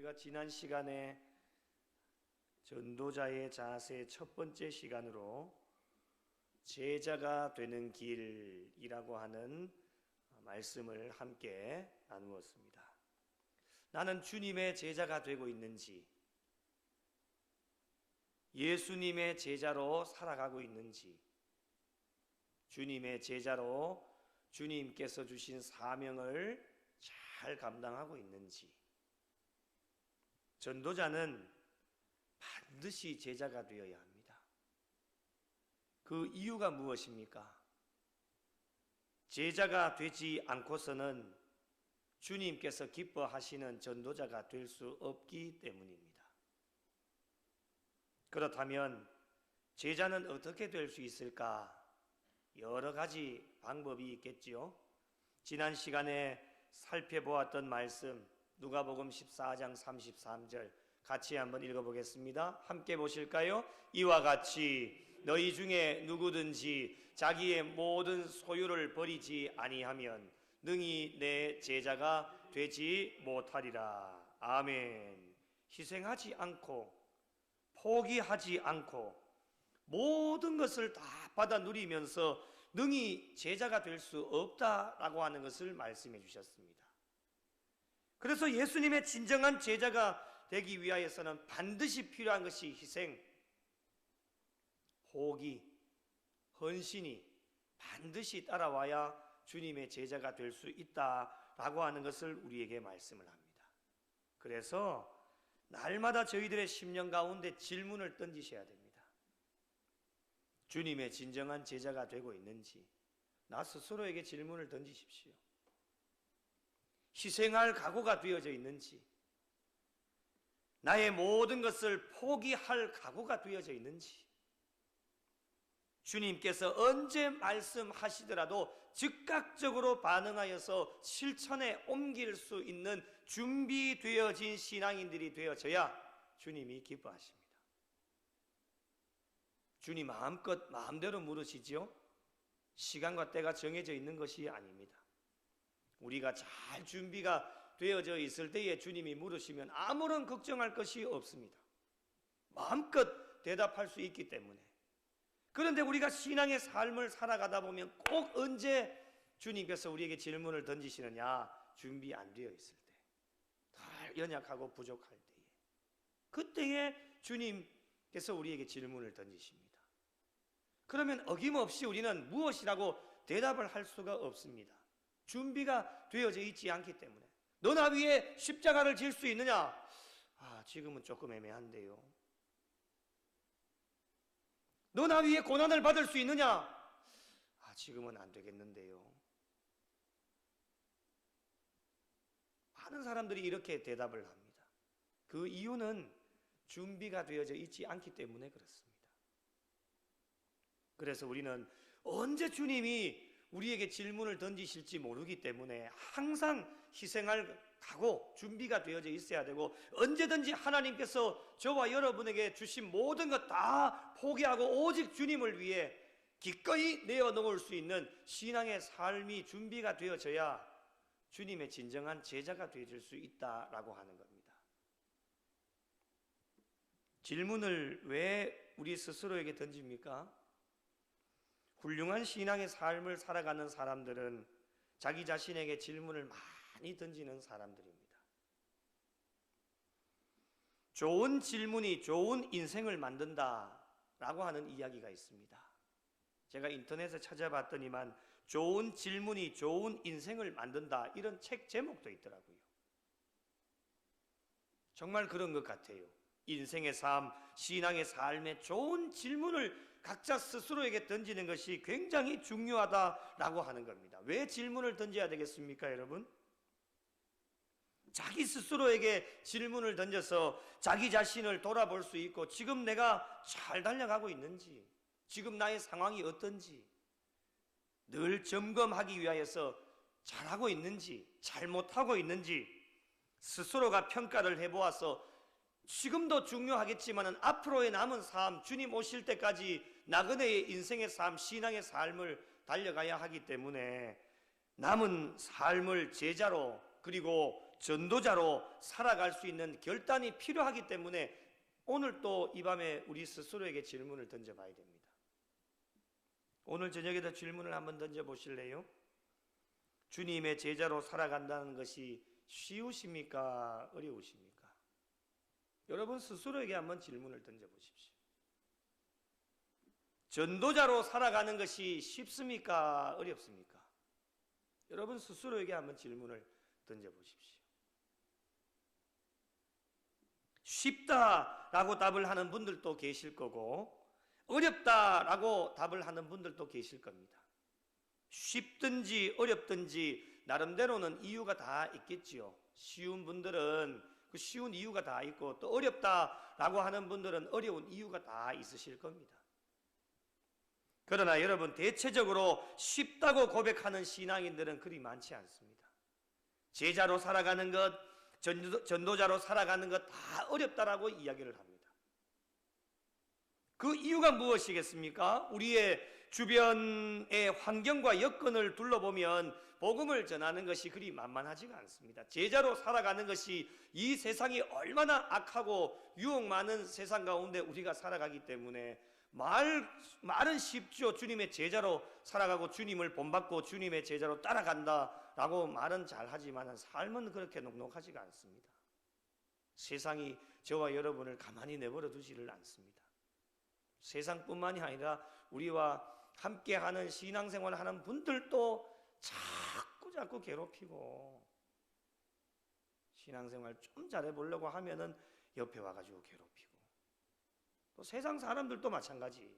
우리가 지난 시간에 전도자의 자세 첫 번째 시간으로 제자가 되는 길이라고 하는 말씀을 함께 나누었습니다. 나는 주님의 제자가 되고 있는지, 예수님의 제자로 살아가고 있는지, 주님의 제자로 주님께서 주신 사명을 잘 감당하고 있는지. 전도자는 반드시 제자가 되어야 합니다. 그 이유가 무엇입니까? 제자가 되지 않고서는 주님께서 기뻐하시는 전도자가 될 수 없기 때문입니다. 그렇다면 제자는 어떻게 될 수 있을까? 여러 가지 방법이 있겠지요. 지난 시간에 살펴보았던 말씀 누가복음 14장 33절 같이 한번 읽어보겠습니다. 함께 보실까요? 이와 같이 너희 중에 누구든지 자기의 모든 소유를 버리지 아니하면 능히 내 제자가 되지 못하리라. 아멘. 희생하지 않고 포기하지 않고 모든 것을 다 받아 누리면서 능히 제자가 될 수 없다라고 하는 것을 말씀해 주셨습니다. 그래서 예수님의 진정한 제자가 되기 위하여서는 반드시 필요한 것이 희생, 포기, 헌신이 반드시 따라와야 주님의 제자가 될 수 있다라고 하는 것을 우리에게 말씀을 합니다. 그래서 날마다 저희들의 심령 가운데 질문을 던지셔야 됩니다. 주님의 진정한 제자가 되고 있는지 나 스스로에게 질문을 던지십시오. 희생할 각오가 되어져 있는지, 나의 모든 것을 포기할 각오가 되어져 있는지, 주님께서 언제 말씀하시더라도 즉각적으로 반응하여서 실천에 옮길 수 있는 준비되어진 신앙인들이 되어져야 주님이 기뻐하십니다. 주님 마음대로 물으시죠. 시간과 때가 정해져 있는 것이 아닙니다. 우리가 잘 준비가 되어져 있을 때에 주님이 물으시면 아무런 걱정할 것이 없습니다. 마음껏 대답할 수 있기 때문에. 그런데 우리가 신앙의 삶을 살아가다 보면 꼭 언제 주님께서 우리에게 질문을 던지시느냐? 준비 안 되어 있을 때, 덜 연약하고 부족할 때에, 그때에 주님께서 우리에게 질문을 던지십니다. 그러면 어김없이 우리는 무엇이라고 대답을 할 수가 없습니다. 준비가 되어져 있지 않기 때문에. 너 나 위에 십자가를 질 수 있느냐? 지금은 조금 애매한데요. 너 나 위에 고난을 받을 수 있느냐? 지금은 안 되겠는데요. 많은 사람들이 이렇게 대답을 합니다. 그 이유는 준비가 되어져 있지 않기 때문에 그렇습니다. 그래서 우리는 언제 주님이 우리에게 질문을 던지실지 모르기 때문에 항상 희생할 각오, 준비가 되어져 있어야 되고, 언제든지 하나님께서 저와 여러분에게 주신 모든 것 다 포기하고 오직 주님을 위해 기꺼이 내어놓을 수 있는 신앙의 삶이 준비가 되어져야 주님의 진정한 제자가 되어질 수 있다라고 하는 겁니다. 질문을 왜 우리 스스로에게 던집니까? 훌륭한 신앙의 삶을 살아가는 사람들은 자기 자신에게 질문을 많이 던지는 사람들입니다. 좋은 질문이 좋은 인생을 만든다라고 하는 이야기가 있습니다. 제가 인터넷에 찾아봤더니만 좋은 질문이 좋은 인생을 만든다, 이런 책 제목도 있더라고요. 정말 그런 것 같아요. 인생의 삶, 신앙의 삶에 좋은 질문을 각자 스스로에게 던지는 것이 굉장히 중요하다라고 하는 겁니다. 왜 질문을 던져야 되겠습니까, 여러분? 자기 스스로에게 질문을 던져서 자기 자신을 돌아볼 수 있고, 지금 내가 잘 달려가고 있는지, 지금 나의 상황이 어떤지 늘 점검하기 위하여서 잘하고 있는지 잘못하고 있는지 스스로가 평가를 해보아서 지금도 중요하겠지만 앞으로의 남은 삶, 주님 오실 때까지 나그네의 인생의 삶, 신앙의 삶을 달려가야 하기 때문에 남은 삶을 제자로 그리고 전도자로 살아갈 수 있는 결단이 필요하기 때문에 오늘 또 이 밤에 우리 스스로에게 질문을 던져봐야 됩니다. 오늘 저녁에도 질문을 한번 던져보실래요? 주님의 제자로 살아간다는 것이 쉬우십니까? 어려우십니까? 여러분 스스로에게 한번 질문을 던져보십시오. 전도자로 살아가는 것이 쉽습니까? 어렵습니까? 여러분 스스로에게 한번 질문을 던져보십시오. 쉽다라고 답을 하는 분들도 계실 거고 어렵다라고 답을 하는 분들도 계실 겁니다. 쉽든지 어렵든지 나름대로는 이유가 다 있겠지요. 쉬운 분들은 그 쉬운 이유가 다 있고 또 어렵다라고 하는 분들은 어려운 이유가 다 있으실 겁니다. 그러나 여러분 대체적으로 쉽다고 고백하는 신앙인들은 그리 많지 않습니다. 제자로 살아가는 것, 전도자로 살아가는 것 다 어렵다라고 이야기를 합니다. 그 이유가 무엇이겠습니까? 우리의 주변의 환경과 여건을 둘러보면 복음을 전하는 것이 그리 만만하지가 않습니다. 제자로 살아가는 것이 이 세상이 얼마나 악하고 유혹 많은 세상 가운데 우리가 살아가기 때문에 말은 쉽죠. 주님의 제자로 살아가고 주님을 본받고 주님의 제자로 따라간다라고 말은 잘하지만 삶은 그렇게 녹록하지가 않습니다. 세상이 저와 여러분을 가만히 내버려 두지를 않습니다. 세상뿐만이 아니라 우리와 함께하는 신앙생활을 하는 분들도 자꾸 괴롭히고 신앙생활 좀 잘해보려고 하면은 옆에 와가지고 괴롭히고 또 세상 사람들도 마찬가지.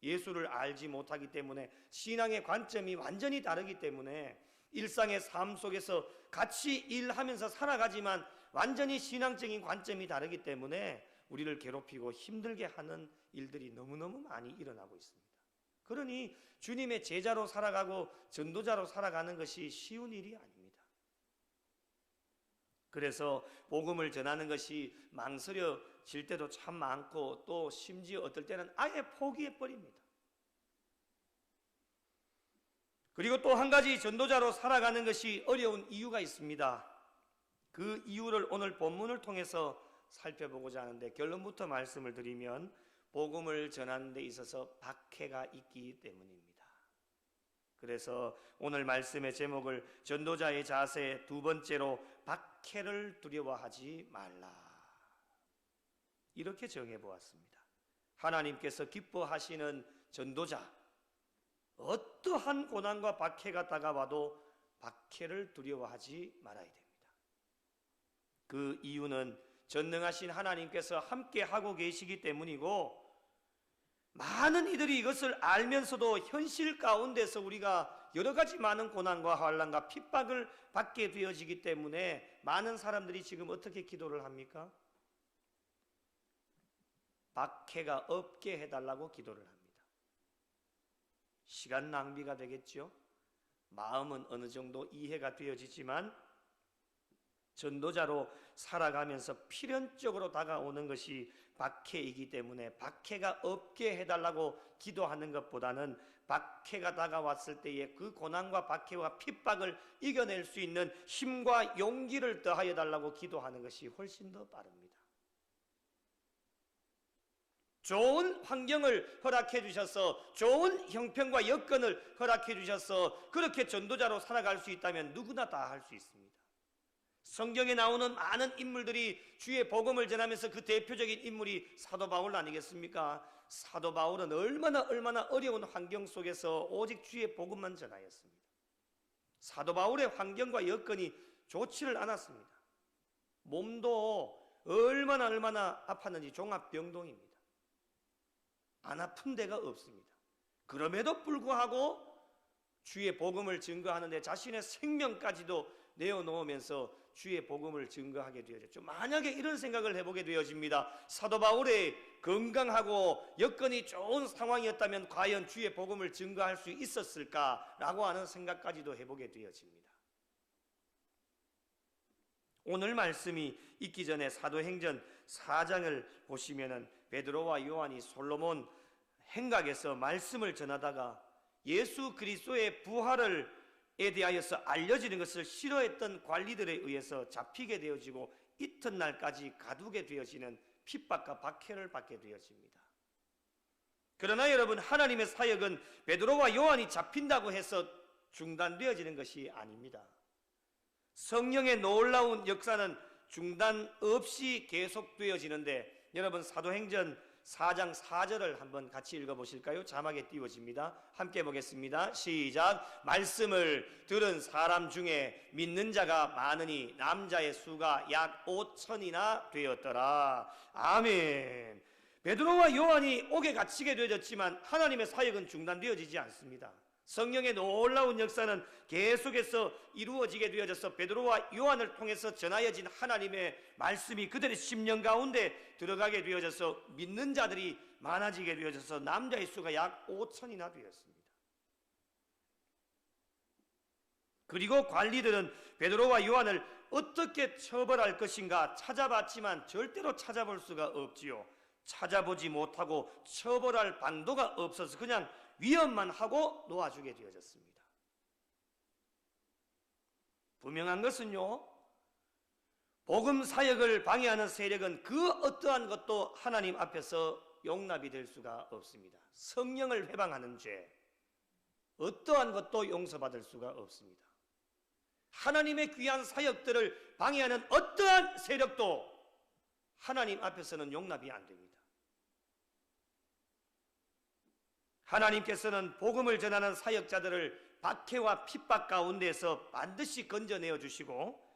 예수를 알지 못하기 때문에 신앙의 관점이 완전히 다르기 때문에 일상의 삶 속에서 같이 일하면서 살아가지만 완전히 신앙적인 관점이 다르기 때문에 우리를 괴롭히고 힘들게 하는 일들이 너무너무 많이 일어나고 있습니다. 그러니 주님의 제자로 살아가고 전도자로 살아가는 것이 쉬운 일이 아닙니다. 그래서 복음을 전하는 것이 망설여질 때도 참 많고 또 심지어 어떨 때는 아예 포기해버립니다. 그리고 또 한 가지 전도자로 살아가는 것이 어려운 이유가 있습니다. 그 이유를 오늘 본문을 통해서 살펴보고자 하는데 결론부터 말씀을 드리면 복음을 전하는 데 있어서 박해가 있기 때문입니다. 그래서 오늘 말씀의 제목을 전도자의 자세 두 번째로 박해를 두려워하지 말라 이렇게 정해보았습니다. 하나님께서 기뻐하시는 전도자, 어떠한 고난과 박해가 다가와도 박해를 두려워하지 말아야 됩니다. 그 이유는 전능하신 하나님께서 함께하고 계시기 때문이고 많은 이들이 이것을 알면서도 현실 가운데서 우리가 여러 가지 많은 고난과 환난과 핍박을 받게 되어지기 때문에 많은 사람들이 지금 어떻게 기도를 합니까? 박해가 없게 해달라고 기도를 합니다. 시간 낭비가 되겠죠? 마음은 어느 정도 이해가 되어지지만 전도자로 살아가면서 필연적으로 다가오는 것이 박해이기 때문에 박해가 없게 해달라고 기도하는 것보다는 박해가 다가왔을 때의 그 고난과 박해와 핍박을 이겨낼 수 있는 힘과 용기를 더하여 달라고 기도하는 것이 훨씬 더 빠릅니다. 좋은 환경을 허락해 주셔서 좋은 형편과 여건을 허락해 주셔서 그렇게 전도자로 살아갈 수 있다면 누구나 다 할 수 있습니다. 성경에 나오는 많은 인물들이 주의 복음을 전하면서 그 대표적인 인물이 사도 바울 아니겠습니까? 사도 바울은 얼마나 어려운 환경 속에서 오직 주의 복음만 전하였습니다. 사도 바울의 환경과 여건이 좋지를 않았습니다. 몸도 얼마나 아팠는지 종합병동입니다. 안 아픈 데가 없습니다. 그럼에도 불구하고 주의 복음을 증거하는데 자신의 생명까지도 내어놓으면서 주의 복음을 증거하게 되어졌죠. 만약에 이런 생각을 해보게 되어집니다. 사도 바울의 건강하고 여건이 좋은 상황이었다면 과연 주의 복음을 증거할 수 있었을까라고 하는 생각까지도 해보게 되어집니다. 오늘 말씀이 있기 전에 사도행전 4장을 보시면은 베드로와 요한이 솔로몬 행각에서 말씀을 전하다가 예수 그리스도의 부활을 대하여서 알려지는 것을 싫어했던 관리들에 의해서 잡히게 되어지고 이튿날까지 가두게 되어지는 핍박과 박해를 받게 되어집니다. 그러나 여러분, 하나님의 사역은 베드로와 요한이 잡힌다고 해서 중단되어지는 것이 아닙니다. 성령의 놀라운 역사는 중단 없이 계속되어지는데, 여러분, 사도행전 4장 4절을 한번 같이 읽어보실까요? 자막에 띄워집니다. 함께 보겠습니다. 시작. 말씀을 들은 사람 중에 믿는 자가 많으니 남자의 수가 약 5천이나 되었더라. 아멘. 베드로와 요한이 옥에 갇히게 되어졌지만 하나님의 사역은 중단되어지지 않습니다. 성령의 놀라운 역사는 계속해서 이루어지게 되어져서 베드로와 요한을 통해서 전하여진 하나님의 말씀이 그들의 심령 가운데 들어가게 되어져서 믿는 자들이 많아지게 되어져서 남자의 수가 약 5천이나 되었습니다. 그리고 관리들은 베드로와 요한을 어떻게 처벌할 것인가 찾아봤지만 절대로 찾아볼 수가 없지요. 찾아보지 못하고 처벌할 방도가 없어서 그냥 위협만 하고 놓아주게 되어졌습니다. 분명한 것은요, 복음 사역을 방해하는 세력은 그 어떠한 것도 하나님 앞에서 용납이 될 수가 없습니다. 성령을 회방하는 죄, 어떠한 것도 용서받을 수가 없습니다. 하나님의 귀한 사역들을 방해하는 어떠한 세력도 하나님 앞에서는 용납이 안 됩니다. 하나님께서는 복음을 전하는 사역자들을 박해와 핍박 가운데에서 반드시 건져내어 주시고,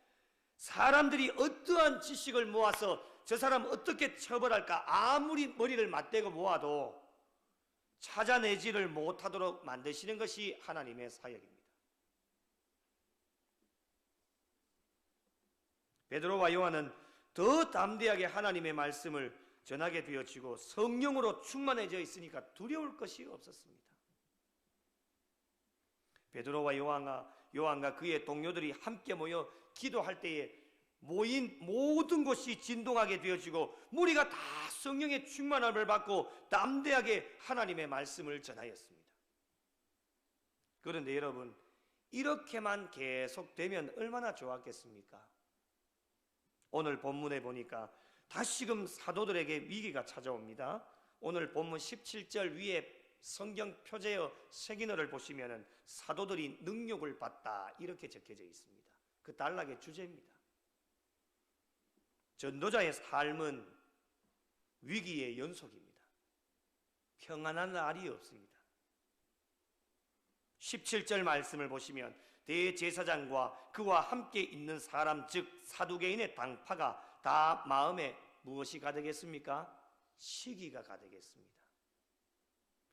사람들이 어떠한 지식을 모아서 저 사람 어떻게 처벌할까 아무리 머리를 맞대고 모아도 찾아내지를 못하도록 만드시는 것이 하나님의 사역입니다. 베드로와 요한은 더 담대하게 하나님의 말씀을 전하게 되어지고 성령으로 충만해져 있으니까 두려울 것이 없었습니다. 베드로와 요한과 그의 동료들이 함께 모여 기도할 때에 모인 모든 곳이 진동하게 되어지고 무리가 다 성령의 충만함을 받고 담대하게 하나님의 말씀을 전하였습니다. 그런데 여러분, 이렇게만 계속되면 얼마나 좋았겠습니까? 오늘 본문에 보니까 다시금 사도들에게 위기가 찾아옵니다. 오늘 본문 17절 위에 성경 표제어 색인어를 보시면 사도들이 능욕을 받다 이렇게 적혀져 있습니다. 그 단락의 주제입니다. 전도자의 삶은 위기의 연속입니다. 평안한 날이 없습니다. 17절 말씀을 보시면 대제사장과 그와 함께 있는 사람 즉 사두개인의 당파가 다 마음에 무엇이 가득했습니까? 시기가 가득했습니다.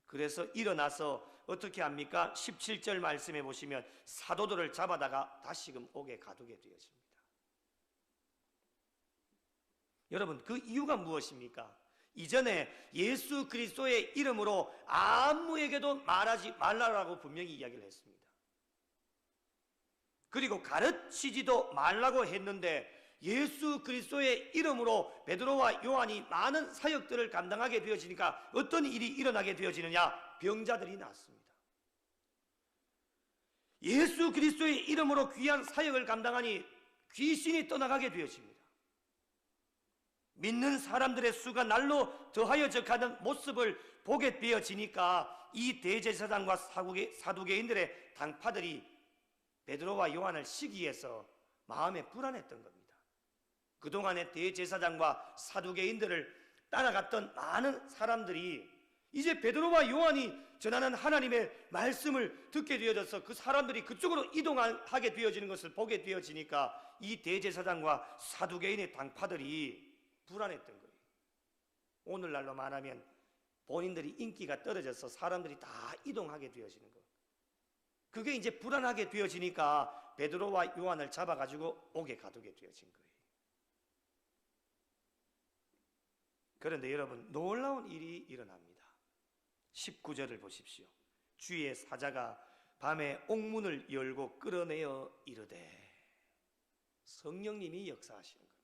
그래서 일어나서 어떻게 합니까? 17절 말씀에 보시면 사도들을 잡아다가 다시금 옥에 가두게 되어집니다. 여러분, 그 이유가 무엇입니까? 이전에 예수 그리스도의 이름으로 아무에게도 말하지 말라고 분명히 이야기를 했습니다. 그리고 가르치지도 말라고 했는데 예수 그리스도의 이름으로 베드로와 요한이 많은 사역들을 감당하게 되어지니까 어떤 일이 일어나게 되어지느냐? 병자들이 낫습니다. 예수 그리스도의 이름으로 귀한 사역을 감당하니 귀신이 떠나가게 되어집니다. 믿는 사람들의 수가 날로 더하여져 가는 모습을 보게 되어지니까 이 대제사장과 사두개인들의 당파들이 베드로와 요한을 시기해서 마음에 불안했던 겁니다. 그동안의 대제사장과 사두개인들을 따라갔던 많은 사람들이 이제 베드로와 요한이 전하는 하나님의 말씀을 듣게 되어져서 그 사람들이 그쪽으로 이동하게 되어지는 것을 보게 되어지니까 이 대제사장과 사두개인의 당파들이 불안했던 거예요. 오늘날로 말하면 본인들이 인기가 떨어져서 사람들이 다 이동하게 되어지는 거예요. 그게 이제 불안하게 되어지니까 베드로와 요한을 잡아가지고 옥에 가두게 되어진 거예요. 그런데 여러분, 놀라운 일이 일어납니다. 19절을 보십시오. 주의 사자가 밤에 옥문을 열고 끌어내어 이르되, 성령님이 역사하시는 겁니다.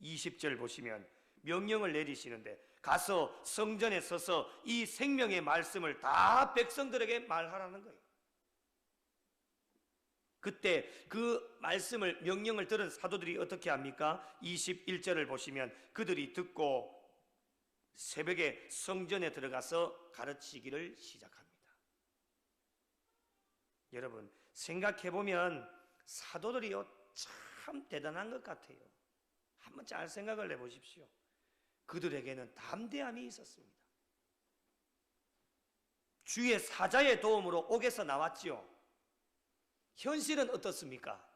20절 보시면 명령을 내리시는데 가서 성전에 서서 이 생명의 말씀을 다 백성들에게 말하라는 거예요. 그때 그 말씀을 명령을 들은 사도들이 어떻게 합니까? 21절을 보시면 그들이 듣고 새벽에 성전에 들어가서 가르치기를 시작합니다. 여러분 생각해보면 사도들이요 참 대단한 것 같아요. 한번 잘 생각을 해보십시오. 그들에게는 담대함이 있었습니다. 주의 사자의 도움으로 옥에서 나왔지요. 현실은 어떻습니까?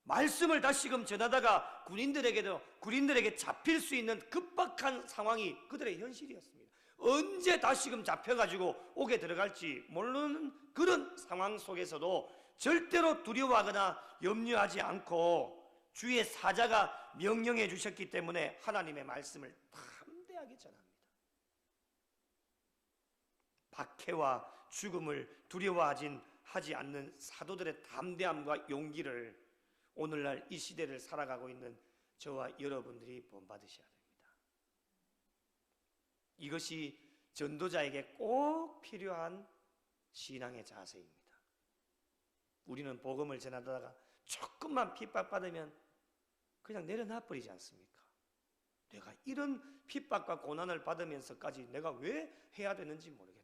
말씀을 다시금 전하다가 군인들에게 잡힐 수 있는 급박한 상황이 그들의 현실이었습니다. 언제 다시금 잡혀가지고 옥에 들어갈지 모르는 그런 상황 속에서도 절대로 두려워하거나 염려하지 않고 주의 사자가 명령해 주셨기 때문에 하나님의 말씀을 담대하게 전합니다. 박해와 죽음을 두려워하지 않는 사도들의 담대함과 용기를 오늘날 이 시대를 살아가고 있는 저와 여러분들이 본받으셔야 됩니다. 이것이 전도자에게 꼭 필요한 신앙의 자세입니다. 우리는 복음을 전하다가 조금만 핍박받으면 그냥 내려놔 버리지 않습니까? 내가 이런 핍박과 고난을 받으면서까지 내가 왜 해야 되는지 모르겠다.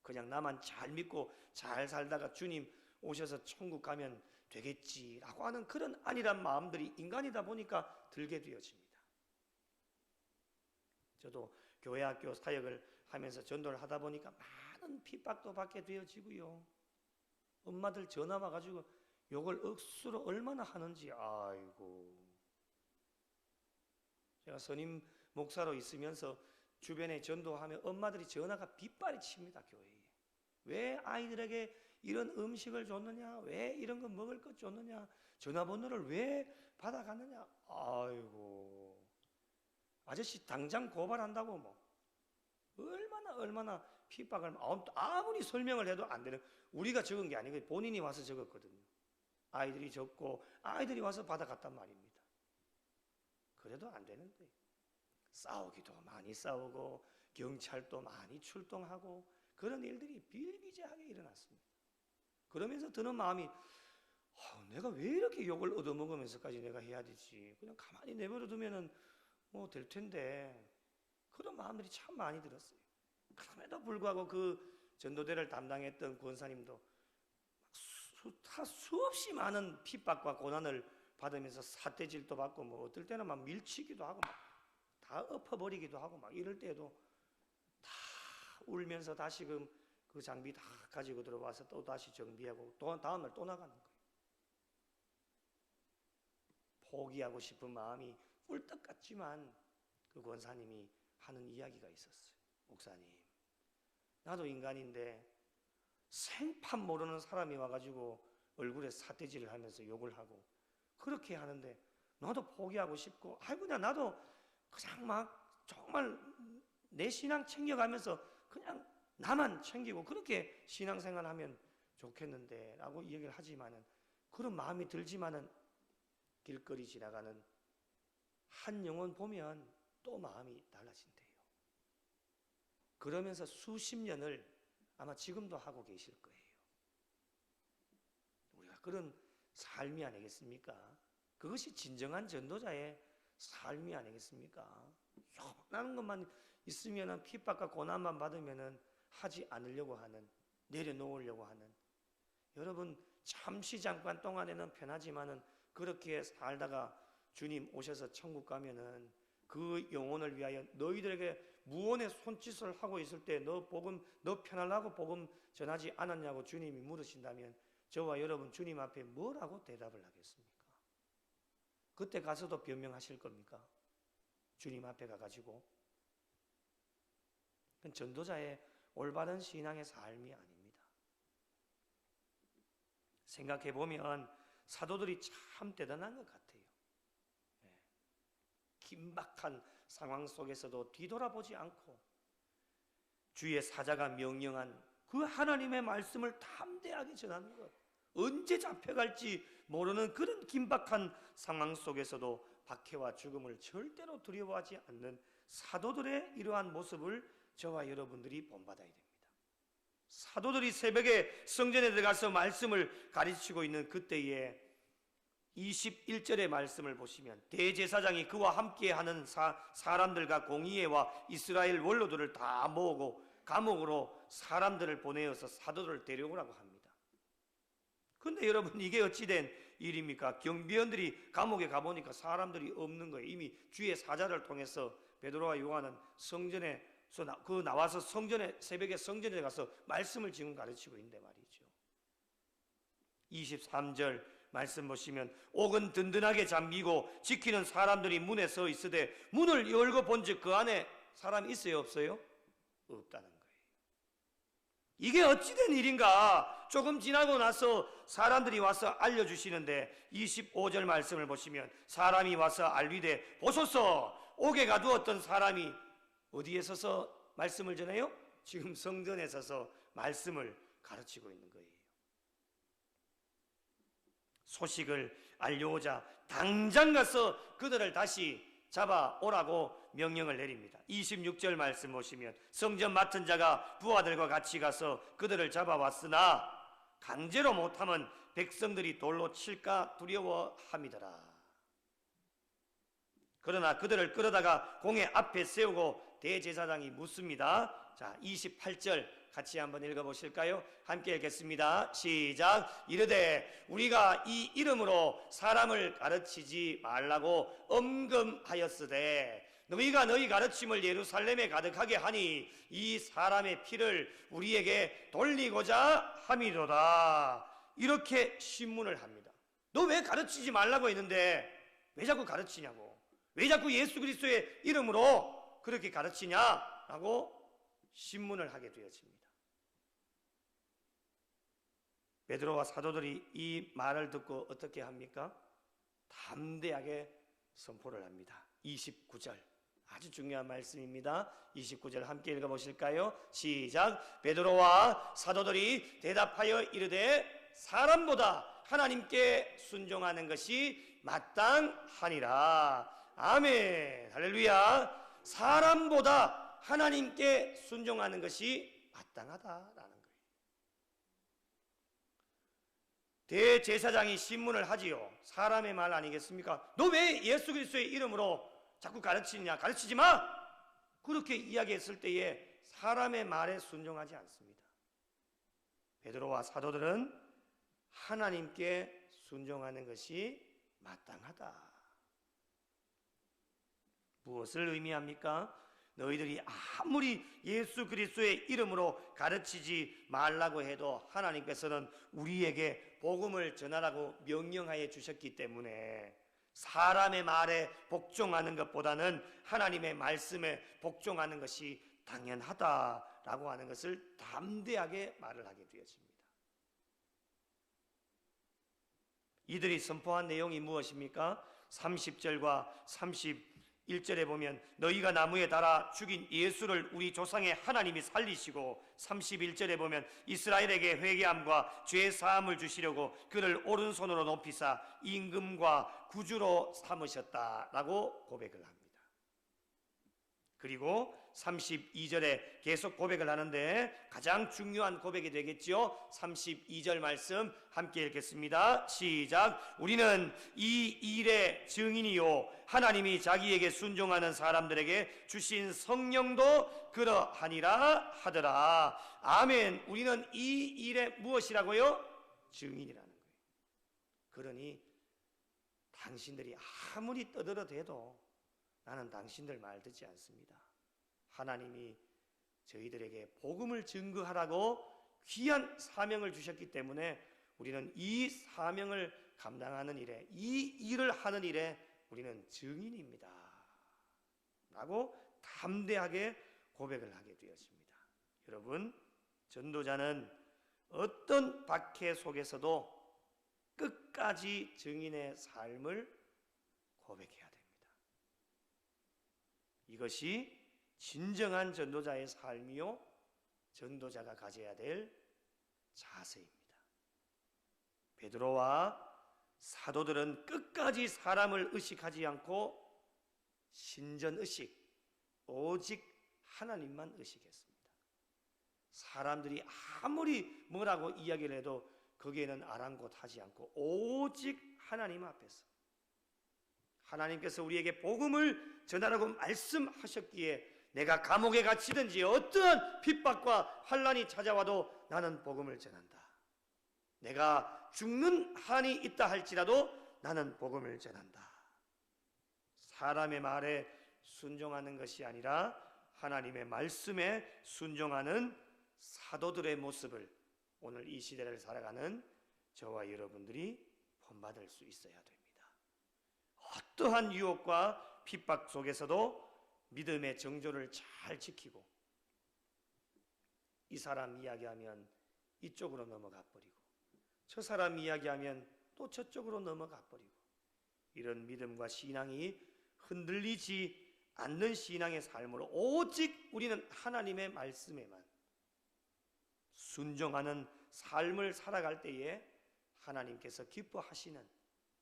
그냥 나만 잘 믿고 잘 살다가 주님 오셔서 천국 가면 되겠지라고 하는 그런 안일한 마음들이 인간이다 보니까 들게 되어집니다. 저도 교회 학교 사역을 하면서 전도를 하다 보니까 많은 핍박도 받게 되어지고요. 엄마들 전화 와가지고 욕을 억수로 얼마나 하는지 아이고. 제가 선임 목사로 있으면서 주변에 전도하면 엄마들이 전화가 빗발이 칩니다. 교회에. 왜 아이들에게 이런 음식을 줬느냐? 왜 이런 거 먹을 것 줬느냐? 전화번호를 왜 받아갔느냐? 아이고. 아저씨 당장 고발한다고 뭐. 얼마나 핍박을 아무리 설명을 해도 안 되는, 우리가 적은 게 아니고 본인이 와서 적었거든요. 아이들이 적고 아이들이 와서 받아갔단 말입니다. 그래도 안 되는데 싸우기도 많이 싸우고 경찰도 많이 출동하고 그런 일들이 비일비재하게 일어났습니다. 그러면서 드는 마음이 내가 왜 이렇게 욕을 얻어먹으면서까지 내가 해야 되지? 그냥 가만히 내버려 두면은 뭐 될 텐데, 그런 마음들이 참 많이 들었어요. 그럼에도 불구하고 그 전도대를 담당했던 권사님도 수없이 많은 핍박과 고난을 받으면서 사태질도 받고 뭐 어떨 때는 막 밀치기도 하고 막 다 엎어버리기도 하고 막 이럴 때도 다 울면서 다시금 그 장비 다 가지고 들어와서 또 다시 정비하고 또 다음날 또 나가는 거예요. 포기하고 싶은 마음이 꿀떡 같지만 그 권사님이 하는 이야기가 있었어요. 목사님, 나도 인간인데 생판 모르는 사람이 와가지고 얼굴에 사태질을 하면서 욕을 하고 그렇게 하는데 나도 포기하고 싶고 그냥 나도 그냥 막 정말 내 신앙 챙겨가면서 그냥 나만 챙기고 그렇게 신앙생활하면 좋겠는데 라고 이야기를 하지만은, 그런 마음이 들지만은 길거리 지나가는 한 영혼 보면 또 마음이 달라진대요. 그러면서 수십 년을 아마 지금도 하고 계실 거예요. 우리가 그런 삶이 아니겠습니까? 그것이 진정한 전도자의 삶이 아니겠습니까? 욕나는 것만 있으면 핍박과 고난만 받으면 하지 않으려고 하는, 내려놓으려고 하는, 여러분 잠시 잠깐 동안에는 편하지만은 그렇게 살다가 주님 오셔서 천국 가면은 그 영혼을 위하여 너희들에게 무언의 손짓을 하고 있을 때 너 편하려고 복음 전하지 않았냐고 주님이 물으신다면 저와 여러분 주님 앞에 뭐라고 대답을 하겠습니까? 그때 가서도 변명하실 겁니까? 주님 앞에 가가지고. 그건 전도자의 올바른 신앙의 삶이 아닙니다. 생각해보면 사도들이 참 대단한 것 같아요. 긴박한 상황 속에서도 뒤돌아보지 않고 주의 사자가 명령한 그 하나님의 말씀을 담대하게 전하는 것, 언제 잡혀갈지 모르는 그런 긴박한 상황 속에서도 박해와 죽음을 절대로 두려워하지 않는 사도들의 이러한 모습을 저와 여러분들이 본받아야 됩니다. 사도들이 새벽에 성전에 들어가서 말씀을 가르치고 있는 그때에 21절의 말씀을 보시면 대제사장이 그와 함께하는 사람들과 공의회와 이스라엘 원로들을 다 모으고 감옥으로 사람들을 보내어서 사도들을 데려오라고 합니다. 그런데 여러분, 이게 어찌된 일입니까? 경비원들이 감옥에 가보니까 사람들이 없는 거예요. 이미 주의 사자를 통해서 베드로와 요한은 성전에서 나와서 새벽에 성전에 가서 말씀을 지금 가르치고 있는데 말이죠. 23절 말씀 보시면 옥은 든든하게 잠기고 지키는 사람들이 문에 서 있으되 문을 열고 본즉 그 안에 사람이 있어요, 없어요? 없다는 거예요. 이게 어찌된 일인가? 조금 지나고 나서 사람들이 와서 알려주시는데 25절 말씀을 보시면 사람이 와서 알리되 보소서, 옥에 가두었던 사람이 어디에 서서 말씀을 전해요? 지금 성전에 서서 말씀을 가르치고 있는 거예요. 소식을 알려오자 당장 가서 그들을 다시 잡아오라고 명령을 내립니다. 26절 말씀 보시면 성전 맡은 자가 부하들과 같이 가서 그들을 잡아왔으나 강제로 못하면 백성들이 돌로 칠까 두려워함이더라. 그러나 그들을 끌어다가 공회 앞에 세우고 대제사장이 묻습니다. 자, 28절 같이 한번 읽어보실까요? 함께 읽겠습니다. 시작. 이르되 우리가 이 이름으로 사람을 가르치지 말라고 엄금하였으되 너희가 너희 가르침을 예루살렘에 가득하게 하니 이 사람의 피를 우리에게 돌리고자 함이로다. 이렇게 신문을 합니다. 너 왜 가르치지 말라고 했는데 왜 자꾸 가르치냐고, 왜 자꾸 예수 그리스도의 이름으로 그렇게 가르치냐라고 신문을 하게 되었습니다. 베드로와 사도들이 이 말을 듣고 어떻게 합니까? 담대하게 선포를 합니다. 29절 아주 중요한 말씀입니다. 29절 함께 읽어보실까요? 시작. 베드로와 사도들이 대답하여 이르되 사람보다 하나님께 순종하는 것이 마땅하니라. 아멘. 할렐루야. 사람보다 하나님께 순종하는 것이 마땅하다라는 거예요. 대제사장이 신문을 하지요. 사람의 말 아니겠습니까? 너 왜 예수 그리스도의 이름으로 자꾸 가르치느냐, 가르치지 마! 그렇게 이야기했을 때에 사람의 말에 순종하지 않습니다. 베드로와 사도들은 하나님께 순종하는 것이 마땅하다. 무엇을 의미합니까? 너희들이 아무리 예수 그리스도의 이름으로 가르치지 말라고 해도 하나님께서는 우리에게 복음을 전하라고 명령하여 주셨기 때문에 사람의 말에 복종하는 것보다는 하나님의 말씀에 복종하는 것이 당연하다라고 하는 것을 담대하게 말을 하게 되었습니다. 이들이 선포한 내용이 무엇입니까? 30절과 31절에 보면 너희가 나무에 달아 죽인 예수를 우리 조상의 하나님이 살리시고, 31절에 보면 이스라엘에게 회개함과 죄 사함을 주시려고 그를 오른손으로 높이사 임금과 구주로 삼으셨다라고 고백을 합니다. 그리고 32절에 계속 고백을 하는데 가장 중요한 고백이 되겠죠. 32절 말씀 함께 읽겠습니다. 시작. 우리는 이 일의 증인이요 하나님이 자기에게 순종하는 사람들에게 주신 성령도 그러하니라 하더라. 아멘. 우리는 이 일의 무엇이라고요? 증인이라는 거예요. 그러니 당신들이 아무리 떠들어대도 나는 당신들 말 듣지 않습니다. 하나님이 저희들에게 복음을 증거하라고 귀한 사명을 주셨기 때문에 우리는 이 사명을 감당하는 일에, 이 일을 하는 일에 우리는 증인입니다 라고 담대하게 고백을 하게 되었습니다. 여러분, 전도자는 어떤 박해 속에서도 끝까지 증인의 삶을 고백해야 됩니다. 이것이 진정한 전도자의 삶이요 전도자가 가져야 될 자세입니다. 베드로와 사도들은 끝까지 사람을 의식하지 않고 신전의식, 오직 하나님만 의식했습니다. 사람들이 아무리 뭐라고 이야기를 해도 거기에는 아랑곳하지 않고 오직 하나님 앞에서 하나님께서 우리에게 복음을 전하라고 말씀하셨기에 내가 감옥에 갇히든지 어떠한 핍박과 환난이 찾아와도 나는 복음을 전한다. 내가 죽는 한이 있다 할지라도 나는 복음을 전한다. 사람의 말에 순종하는 것이 아니라 하나님의 말씀에 순종하는 사도들의 모습을 오늘 이 시대를 살아가는 저와 여러분들이 본받을 수 있어야 됩니다. 어떠한 유혹과 핍박 속에서도 믿음의 정조를 잘 지키고 이 사람 이야기하면 이쪽으로 넘어가 버리고 저 사람 이야기하면 또 저쪽으로 넘어가 버리고 이런 믿음과 신앙이 흔들리지 않는 신앙의 삶으로 오직 우리는 하나님의 말씀에만 순종하는 삶을 살아갈 때에 하나님께서 기뻐하시는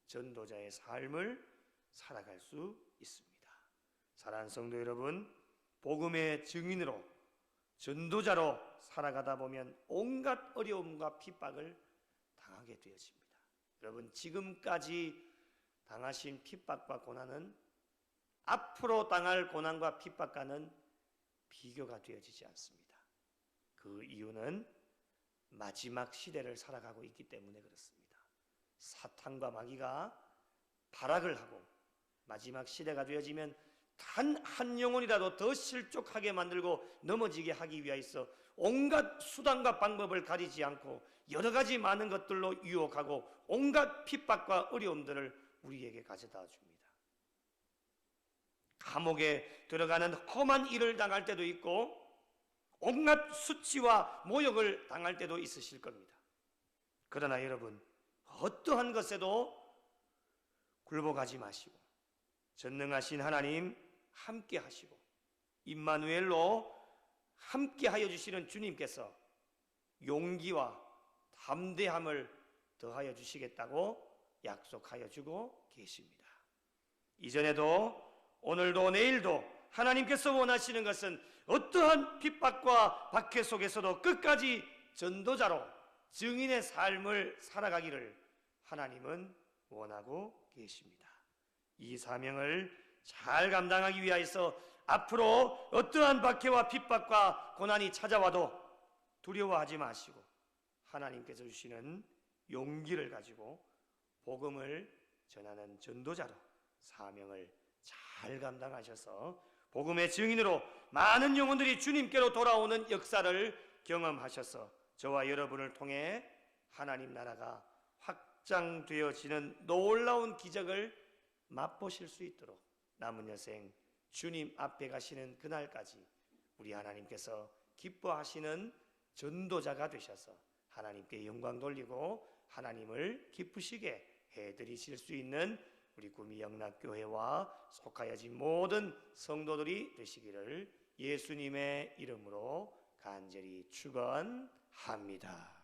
전도자의 삶을 살아갈 수 있습니다. 사랑하는 성도 여러분, 복음의 증인으로 전도자로 살아가다 보면 온갖 어려움과 핍박을 당하게 되어집니다. 여러분, 지금까지 당하신 핍박과 고난은 앞으로 당할 고난과 핍박과는 비교가 되어지지 않습니다. 그 이유는 마지막 시대를 살아가고 있기 때문에 그렇습니다. 사탄과 마귀가 발악을 하고 마지막 시대가 되어지면 단 한 영혼이라도 더 실족하게 만들고 넘어지게 하기 위하여 온갖 수단과 방법을 가리지 않고 여러 가지 많은 것들로 유혹하고 온갖 핍박과 어려움들을 우리에게 가져다 줍니다. 감옥에 들어가는 험한 일을 당할 때도 있고 온갖 수치와 모욕을 당할 때도 있으실 겁니다. 그러나 여러분, 어떠한 것에도 굴복하지 마시고 전능하신 하나님 함께 하시고 임마누엘로 함께 하여 주시는 주님께서 용기와 담대함을 더하여 주시겠다고 약속하여 주고 계십니다. 이전에도 오늘도 내일도 하나님께서 원하시는 것은 어떠한 핍박과 박해 속에서도 끝까지 전도자로 증인의 삶을 살아가기를 하나님은 원하고 계십니다. 이 사명을 잘 감당하기 위하여서 앞으로 어떠한 박해와 핍박과 고난이 찾아와도 두려워하지 마시고 하나님께서 주시는 용기를 가지고 복음을 전하는 전도자로 사명을 잘 감당하셔서 복음의 증인으로 많은 영혼들이 주님께로 돌아오는 역사를 경험하셔서 저와 여러분을 통해 하나님 나라가 확장되어지는 놀라운 기적을 맛보실 수 있도록 남은 여생 주님 앞에 가시는 그날까지 우리 하나님께서 기뻐하시는 전도자가 되셔서 하나님께 영광 돌리고 하나님을 기쁘시게 해드리실 수 있는 우리 구미 영락교회와 속하여진 모든 성도들이 되시기를 예수님의 이름으로 간절히 축원합니다.